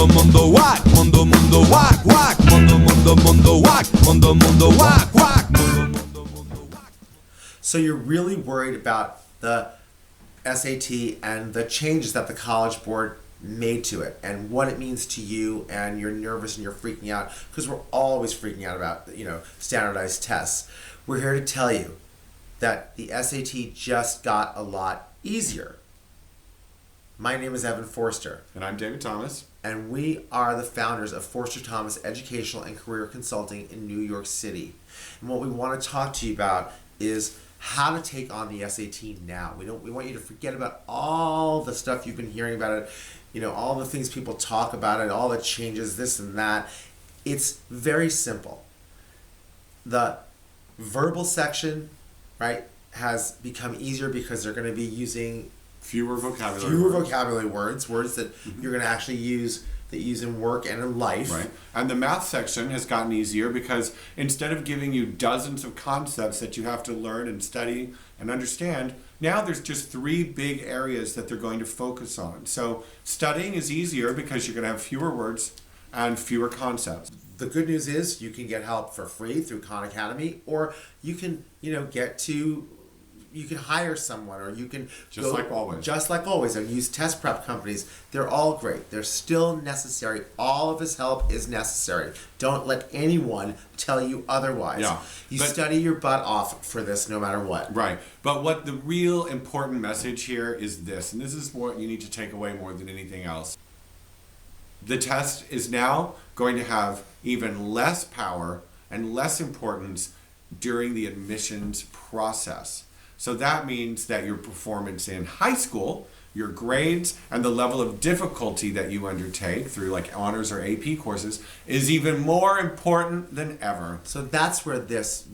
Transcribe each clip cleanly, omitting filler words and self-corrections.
mundo whack, mundo whack whack, mundo whack, mundo whack whack, mundo whack. So you're really worried about the SAT and the changes that the College Board made to it and what it means to you, and you're nervous and you're freaking out because we're always freaking out about, standardized tests. We're here to tell you that the SAT just got a lot easier. My name is Evan Forster. And I'm David Thomas. And we are the founders of Forster-Thomas Educational and Career Consulting in New York City. And what we want to talk to you about is how to take on the SAT now. We want you to forget about all the stuff you've been hearing about it, all the things people talk about it, all the changes, this and that. It's very simple. The verbal section, right, has become easier because they're going to be using Fewer vocabulary words that you're going to actually use in work and in life. Right. And the math section has gotten easier because instead of giving you dozens of concepts that you have to learn and study and understand, now there's just 3 big areas that they're going to focus on. So studying is easier because you're going to have fewer words and fewer concepts. The good news is you can get help for free through Khan Academy, or you can, you can hire someone, or you can Just like always, and use test prep companies. They're all great. They're still necessary. All of his help is necessary. Don't let anyone tell you otherwise. Yeah, study your butt off for this no matter what. Right. But what the real important message here is this, and this is what you need to take away more than anything else. The test is now going to have even less power and less importance during the admissions process. So that means that your performance in high school, your grades, and the level of difficulty that you undertake through like honors or AP courses is even more important than ever. So that's where this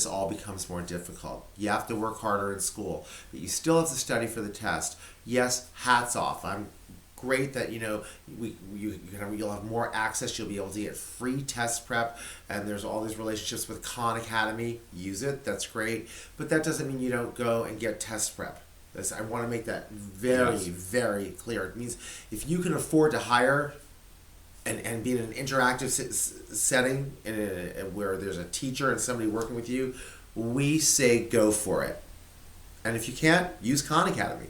all becomes more difficult. You have to work harder in school, but you still have to study for the test. Yes, hats off. I'm great that you'll have more access. You'll be able to get free test prep, and there's all these relationships with Khan Academy. Use it. That's great, but that doesn't mean you don't go and get test prep. I want to make that very, very clear. It means if you can afford to hire and be in an interactive setting where there's a teacher and somebody working with you, we say go for it. And if you can't, use Khan Academy.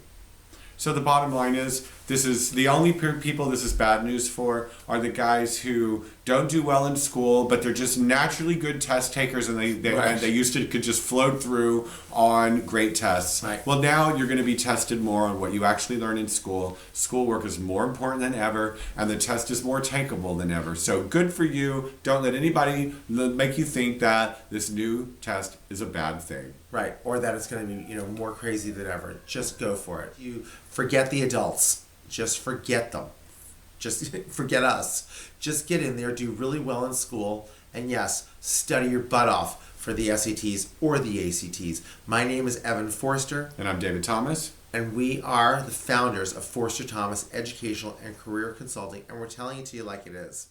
So the bottom line is, this is the only people this is bad news for are the guys who don't do well in school, but they're just naturally good test takers, and they used to could just float through on great tests. Right. Well, now you're going to be tested more on what you actually learn in school. Schoolwork is more important than ever, and the test is more takeable than ever. So good for you. Don't let anybody make you think that this new test is a bad thing. Right, or that it's going to be more crazy than ever. Just go for it. You forget the adults. Just forget them. Just forget us. Just get in there, do really well in school, and yes, study your butt off for the SATs or the ACTs. My name is Evan Forster. And I'm David Thomas. And we are the founders of Forster-Thomas Educational and Career Consulting, and we're telling it to you like it is.